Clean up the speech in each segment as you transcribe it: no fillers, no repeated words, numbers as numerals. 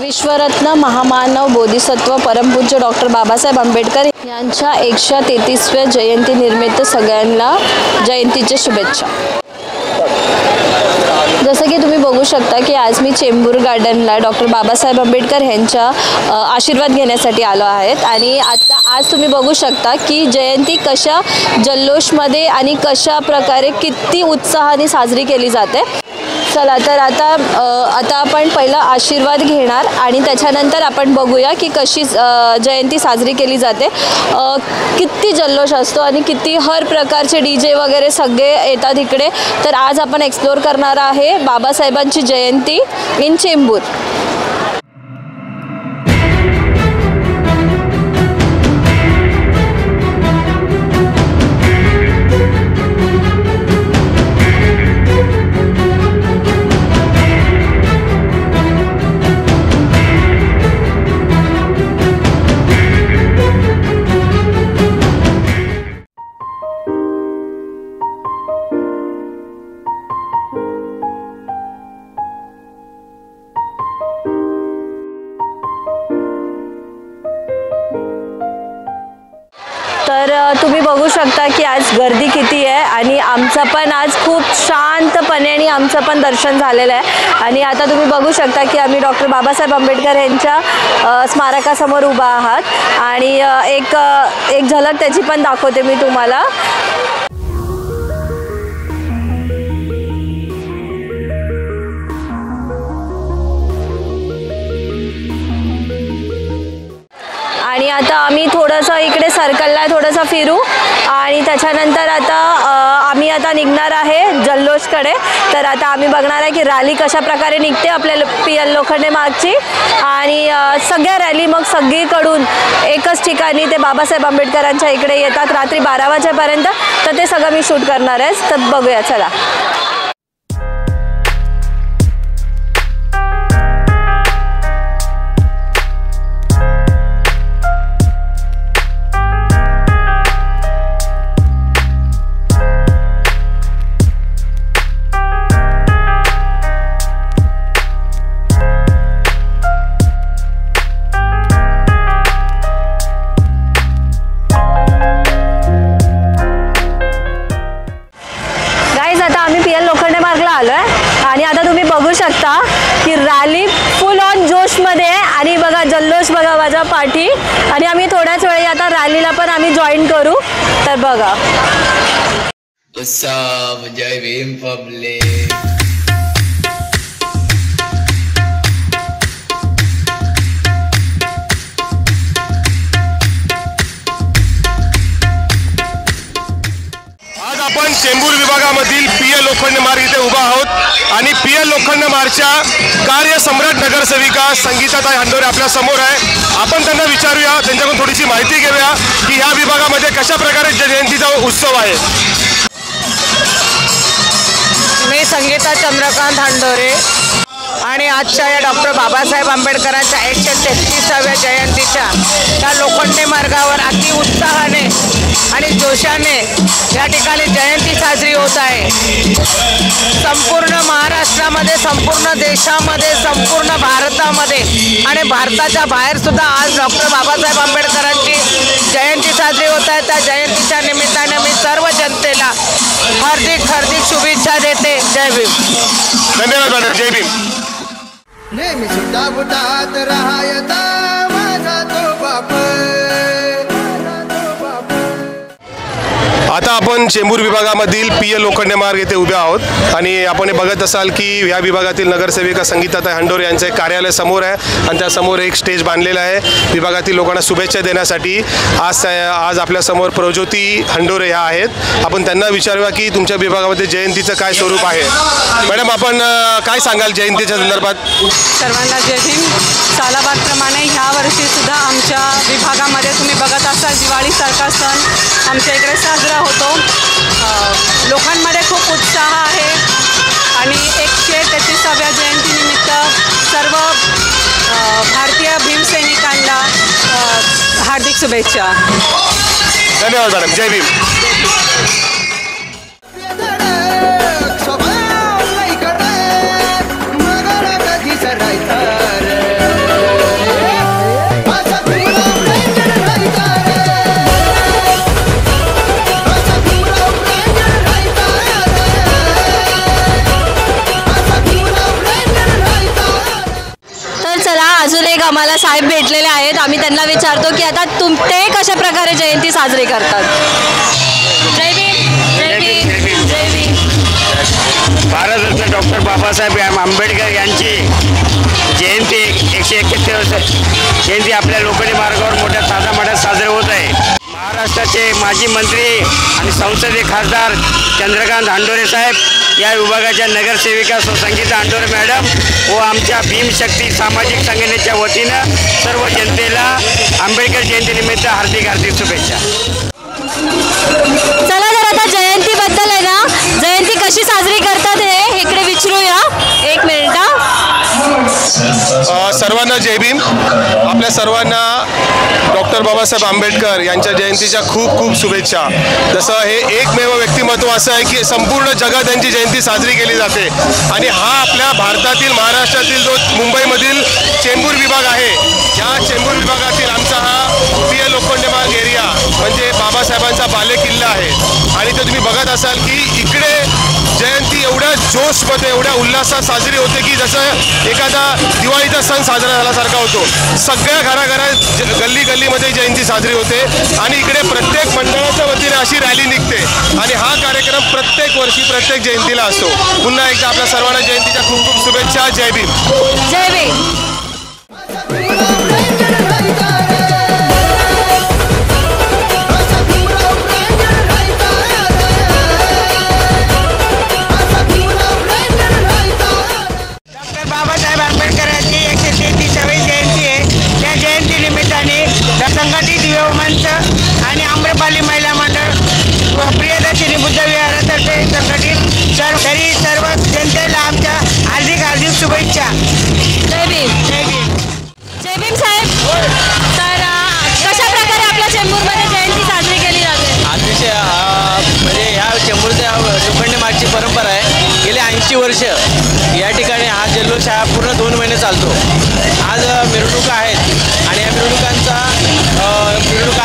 विश्वरत्न महामानव बोधिसत्व परमपूज्य डॉक्टर बाबासाहेब आंबेडकर यांच्या 133व्या जयंतीनिमित्त सगळ्यांना जयंतीच्या शुभेच्छा। जसं की तुम्ही बघू शकता की आज मी चेंबूर गार्डनला डॉक्टर बाबासाहेब आंबेडकर यांचा आशीर्वाद घेण्यासाठी आलो आहेत आणि आज तुम्ही बघू शकता की जयंती कशा जल्लोषमध्ये आणि कशा प्रकारे किती उत्साहाने साजरी केली जाते। चला तर आता आपण पहिला आशीर्वाद घेणार आणि त्याच्यानंतर आपण बघूया की कशी जयंती साजरी केली जाते। किती जल्लोष असतो आणि किती हर प्रकारचे डीजे वगैरे सगळे येतात इकडे। तर आज आपण एक्सप्लोर करणार आहे बाबासाहेबांची जयंती इन चेंबूर। तर तुम्ही बघू शकता की आज गर्दी किती आहे आणि आमचं पण आज खूप शांतपणे आणि आमचं पण दर्शन झालेलं आहे। आणि आता तुम्ही बघू शकता की आम्ही डॉक्टर बाबासाहेब आंबेडकर यांच्या स्मारकासमोर उभा आहात आणि एक झलक त्याची पण दाखवते मी तुम्हाला। आणि आता आम्ही थोडंसं इकडे सर्कलला थोडंसं फिरू आणि त्याच्यानंतर आम्ही आता निघणार आहे जल्लोषकडे। तर आता आम्ही बघणार आहे की रॅली कशा प्रकारे निघते आपल्या PL लोखंडे मार्गची आणि सगळ्या रॅली मग सगळीकडून एकच ठिकाणी ते बाबासाहेब आंबेडकरांच्या इकडे येतात रात्री 12 वाजेपर्यंत। तर ते सगळं मी शूट करणार आहे। तर बघूया चला। आता आम्ही PL लोखंडे मार्गला आलो आहे आणि आता तुम्ही बघू शकता की रॅली फुल ऑन जोशमध्ये आहे आणि बघा जल्लोष बघा माझ्या पाठी आणि आम्ही थोड्याच वेळी आता रॅलीला पण आम्ही जॉईन करू। तर बघा जय भीम पब्लिक। आपण चेंबूर विभागामधील PL लोखंडे मार्ग इथे उभा आहोत आणि PL लोखंडे मार्गच्या कार्यसम्राट नगरसेविका संगीताताई हंडोरे आपल्या समोर आहे। आपण त्यांना विचारूया, त्यांच्याकडून थोडीशी माहिती घेऊया की ह्या विभागामध्ये कशा प्रकारे जयंतीचा उत्सव आहे। मी संगीता चंद्रकांत हंडोरे आणि आजच्या या डॉक्टर बाबासाहेब आंबेडकरांच्या 133व्या जयंतीच्या त्या लोखंडे मार्गावर अति उत्साहाने आणि जोशाने या ठिकाणी जयंती साजरी होत आहे। संपूर्ण महाराष्ट्रामध्ये, संपूर्ण देशामध्ये, संपूर्ण भारतामध्ये आणि भारताच्या बाहेर सुद्धा आज डॉक्टर बाबासाहेब आंबेडकरांची जयंती साजरी होत आहे। त्या जयंतीच्या निमित्ताने मी सर्व जनतेला हार्दिक हार्दिक शुभेच्छा देते। जय भीम। धन्यवाद मॅडम। जय भीम। नेहमी सुद्धा बुटात राहायचा माझा तो बाप। आता आपण चेंबूर विभागामधील PL लोखंडे मार्ग येथे उभे आहोत आणि आपण बघत असाल की या विभागातील नगरसेविका संगीताताई हंडोरे यांचं एक कार्यालय समोर आहे आणि त्यासमोर एक स्टेज बांधलेला आहे विभागातील लोकांना शुभेच्छा देण्यासाठी। आज आपल्यासमोर प्रज्योती हंडोरे ह्या आहेत। आपण त्यांना विचारूया की तुमच्या विभागामध्ये जयंतीचं काय स्वरूप आहे। मॅडम, आपण काय सांगाल जयंतीच्या संदर्भात? सर्वांना जय भीम। सालाबादप्रमाणे ह्या वर्षी सुद्धा आमच्या विभागामध्ये तुम्ही बघत असाल दिवाळीसारखा सण आमच्या इकडे साजरा होतो। लोकांमध्ये खूप उत्साह आहे आणि 133व्या जयंतीनिमित्त सर्व भारतीय भीमसैनिकांना हार्दिक शुभेच्छा। धन्यवाद मॅडम। जय भीम। स्वभाव नाही कडे मगर कधी सरायचा रे। आम्हाला साहेब भेटलेले आहेत. आम्ही त्यांना विचारतो की आता ते कशा प्रकारे जयंती साजरी करतात. जय भीम, जय भीम, जय भीम. भारतरत्न डॉक्टर बाबासाहेब आंबेडकर यांची जयंती 131 जयंती आपल्या लोखंडी मार्गावर मोठ्या थाटामाटात साजरे होत आहे. महाराष्ट्राचे माजी मंत्री आणि संसदीय खासदार चंद्रकांत हांडोरे साहेब, या विभागाच्या नगरसेविका संगीता हांडोरे मॅडम व आमच्या भीमशक्ती सामाजिक संघटनेच्या वतीनं सर्व जनतेला आंबेडकर जयंतीनिमित्त हार्दिक हार्दिक शुभेच्छा. चला तर आता जयंतीबद्दल आहे ना, जयंती कशी साजरी करतात हे इकडे विचारूया. एक मिनिट. सर्वांना जय भीम. आपल्या सर्वांना डॉक्टर बाबासाहेब आंबेडकर यांच्या जयंतीच्या खूप खूप शुभेच्छा. जसं हे एकमेव व्यक्तिमत्व असं आहे की संपूर्ण जगात त्यांची जयंती साजरी केली जाते आणि हा आपल्या भारतातील महाराष्ट्रातील जो मुंबईमधील चेंबूर विभाग आहे, या चेंबूर विभागातील आमचा हा पीएल लोखंडे मार्ग एरिया म्हणजे बाबासाहेबांचा बालेकिल्ला आहे. आणि ते तुम्ही बघत असाल की इकडे जयंती एवढ्या जोशमध्ये एवढ्या उल्हासात साजरी होते की जसं एखादा दिवाळीचा सण साजरा झाल्यासारखा होतो. सगळ्या घराघरात गल्ली गल्लीमध्ये जयंती साजरी होते आणि इकडे प्रत्येक मंडळाच्या वतीने अशी रॅली निघते आणि हा कार्यक्रम प्रत्येक वर्षी प्रत्येक जयंतीला असतो. पुन्हा एकदा आपल्या सर्वांना जयंतीच्या खूप खूप शुभेच्छा. जय भीम, जय भीम. बाबासाहेब आंबेडकरांची 133वी जयंती आहे. त्या जयंतीनिमित्ताने संघटित युवमंच आणि आम्रपाली महिला मंडळ प्रियदर्शिनी बुद्ध विहारातर्फे संघटित सर्व जनतेला आमच्या हार्दिक हार्दिक शुभेच्छा. जय भीम, जय भीम. जय भीम साहेब. तर कशा प्रकारे आपल्या चेंबूरमध्ये जयंती साजरी केली जाते? अतिशय म्हणजे ह्या चेंबूरच्या लोखंडी मार्गची परंपरा आहे. गेली 80 वर्ष या ठिकाणी हा जल्लोष हा पूर्ण 2 महिने चालतो. आज मिरवणुका आहेत आणि या मिरवणुका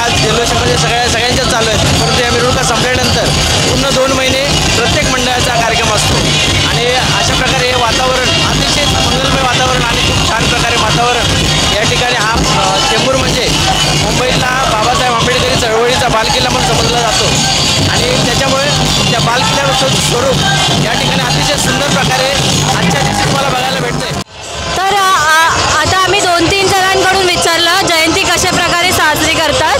आज जल्लोषामध्ये सगळ्यांच्याच चालू आहेत. परंतु या मिरवणुका संपल्यानंतर पूर्ण 2 महिने प्रत्येक मंडळाचा कार्यक्रम असतो आणि अशा प्रकारे हे वातावरण अतिशय मंगलमय वातावरण आणि खूप छान प्रकारे वातावरण या ठिकाणी हा चेंबूर म्हणजे मुंबईतला बाबासाहेब आंबेडकरी चळवळीचा बालकिल्ला पण समजला जातो आणि त्याच्यामुळे त्या बालकिल्ल्याचं स्वरूप या ठिकाणी अतिशय सुंदर प्रकारे आजच्या दिवशी तुम्हाला बघायला भेटते. तर आता आम्ही 2-3 जणांकडून विचारलं जयंती कशा प्रकारे साजरी करतात.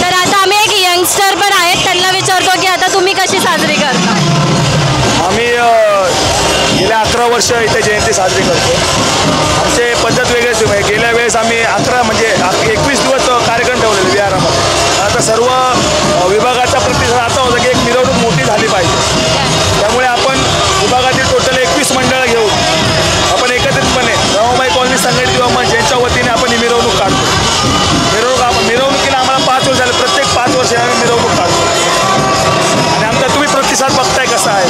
तर आता आम्ही एक यंगस्टर पण आहेत, त्यांना विचारतो की आता तुम्ही कशी साजरी करता? आम्ही गेल्या 11 वर्ष इथे जयंती साजरी करतो. आमचे पद्धत वेगळीच आहे. गेल्या वेळेस आम्ही 11 म्हणजे 21 दिवस कार्यक्रम ठेवलेले विहारामध्ये. आता सर्व विभागाचा प्रतिसाद असा होता की एक मिरवणूक मोठी झाली पाहिजे. त्यामुळे आपण विभागातील टोटल 21 मंडळं घेऊन आपण एकत्रितपणे रमाबाई कॉलनी संघटित युवमंच यांच्या वतीने आपण ही मिरवणूक काढतो. मिरवणुकीला आम्हाला 5 वर्ष झाले. प्रत्येक 5 वर्षे आम्ही मिरवणूक काढतो आणि आमचा तुम्ही प्रतिसाद बघताय कसा आहे.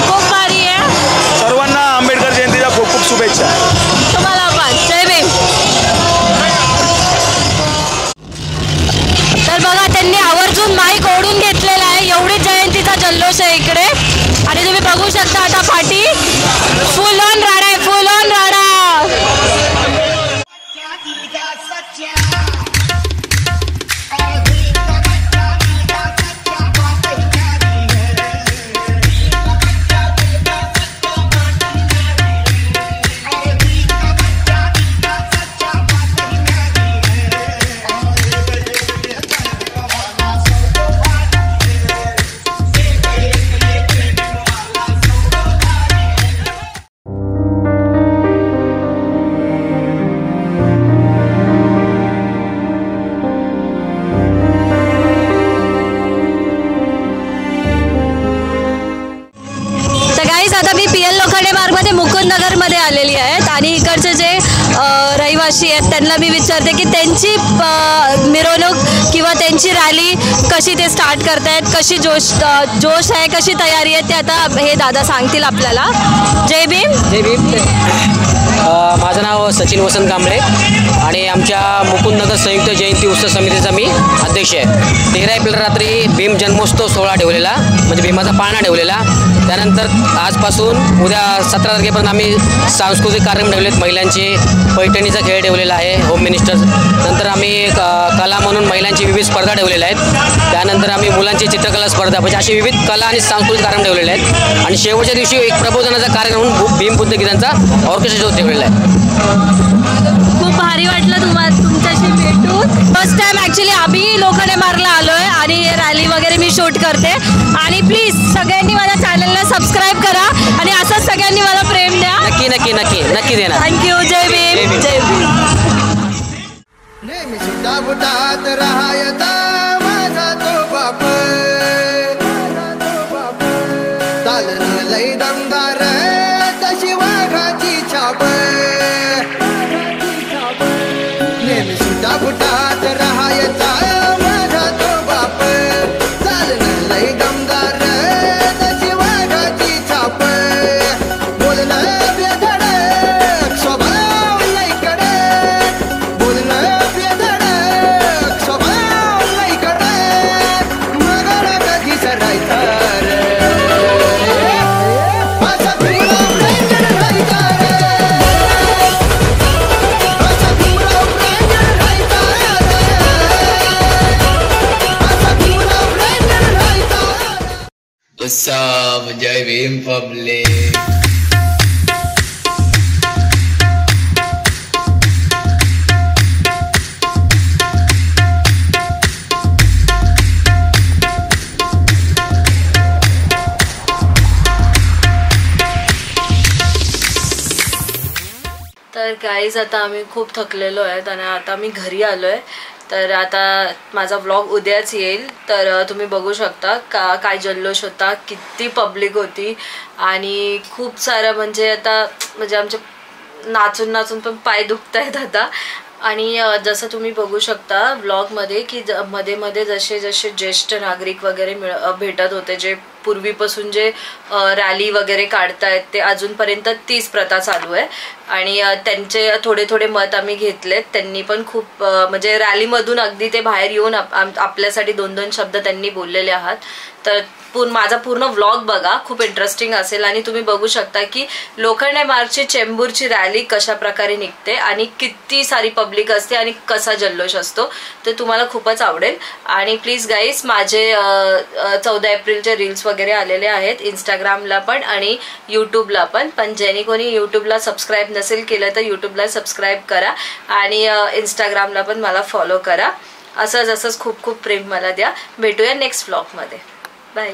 खूप भारी आहे. सर्वांना आंबेडकर जयंतीच्या खूप खूप शुभेच्छा. तुम्हाला पण जय भीम. तर बघा त्यांनी आवर्जून माईक ओढून घेतलेला आहे. एवढी जयंतीचा जल्लोष आहे इकडे आणि तुम्ही बघू शकता आता पाठी फुल ऑन राडा आहे, फुल ऑन राडा. आता मी पीएल लोखंडे मार्गमध्ये मुकुंदनगरमध्ये आलेली आहेत आणि इकडचे जे रहिवासी आहेत त्यांना मी विचारते की त्यांची मिरवणूक किंवा त्यांची रॅली कशी ते स्टार्ट करतायत, कशी जोश आहे, कशी तयारी आहे ते आता हे दादा सांगतील आपल्याला. जय भीम. जय भीम. माझं नाव सचिन वसंत कांबळे आणि आमच्या मुकुंदनगर संयुक्त जयंती उत्सव समितीचा मी अध्यक्ष आहे. 13 एप्रिल रात्री भीम जन्मोत्सव सोहळा ठेवलेला, म्हणजे भीमाचा पाळणा ठेवलेला. त्यानंतर आजपासून उद्या 17 तारखेपर्यंत आम्ही सांस्कृतिक कार्यक्रम ठेवलेत. महिलांचे पैठणीचा खेळ ठेवलेला आहे, होम मिनिस्टर. नंतर आम्ही कला म्हणून महिलांची विविध स्पर्धा ठेवलेल्या आहेत. त्यानंतर आम्ही मुलांची चित्रकला स्पर्धा, म्हणजे असे विविध कला आणि सांस्कृतिक कार्यक्रम ठेवलेले आहेत. आणि शेवटच्या दिवशी एक प्रबोधनाचा कार्यक्रम म्हणून भीम बुद्ध गीतांचा ऑर्केस्ट्रा शो ठेवलेला आहे. खूप भारी वाटलं तुमच्याशी भेटून. फर्स्ट टाइम ॲक्च्युली आम्ही लोखंडे मार्गला आलो आहे आणि रॅली वगैरे मी शूट करते. आणि प्लीज सगळ्यांनी माझ्या चॅनलला सबस्क्राईब करा आणि असंच सगळ्यांनी मला प्रेम द्या. नक्की नक्की नक्की नक्की देणार. थँक्यू. जय भीम. जय भीम. नेहमी सुद्धा बुटात राहायचा माझा तो बाप, चालणं लई दमदार तशी वाघाची छाप. नेहमी सुद्धा बुटात राहायचा माझा तो बाप, चालणं लई दमदार तशी वाघाची छाप. बोलणं बेधडक स्वभाव लई कडक, बोलणं बेधडक स्वभाव लई कडक, मगर कधी सरायचा रे, असा तुला प्रेंजर राहायचा रे, असा तुला प्रेंजर राहायचा रे, असा तुला प्रेंजर राहायचा रे. What's up, Jai Bhim Public? तर गाईज आता आम्ही खूप थकलेलो आहेत आणि आता मी घरी आलो आहे. तर आता माझा व्लॉग उद्याच येईल. तर तुम्ही बघू शकता काय जल्लोष होता, किती पब्लिक होती आणि खूप सारं म्हणजे आता म्हणजे आमचे नाचून नाचून पण पाय दुखत आहेत आता. आणि जसं तुम्ही बघू शकता व्लॉगमध्ये की मध्ये मध्ये जसे जसे ज्येष्ठ नागरिक वगैरे भेटत होते, जे पूर्वीपासून जे रॅली वगैरे काढतायत ते अजूनपर्यंत तीच प्रथा चालू आहे. आणि त्यांचे थोडे थोडे मत आम्ही घेतलेत. त्यांनी पण खूप म्हणजे रॅलीमधून अगदी ते बाहेर येऊन आपल्यासाठी 2-2 शब्द त्यांनी बोललेले आहात. तर माझा पूर्ण व्लॉग बघा, खूप इंटरेस्टिंग असेल. आणि तुम्ही बघू शकता की लोखंडे मार्गची चेंबूरची रॅली कशा प्रकारे निघते आणि किती सारी पब्लिक असते आणि कसा जल्लोष असतो, ते तुम्हाला खूपच आवडेल. आणि प्लीज गाईज माझे 14 एप्रिलचे रील्स वगैरे आलेले आहेत इंस्टाग्रामला पण आणि यूट्यूबला पण. पण ज्यांनी कोणी यूट्यूबला सबस्क्राईब नसेल केलं तर यूट्यूबला सबस्क्राईब करा आणि इंस्टाग्रामला पण मला फॉलो करा. असंच खूप खूप प्रेम मला द्या. भेटूया नेक्स्ट व्लॉगमध्ये. बाय.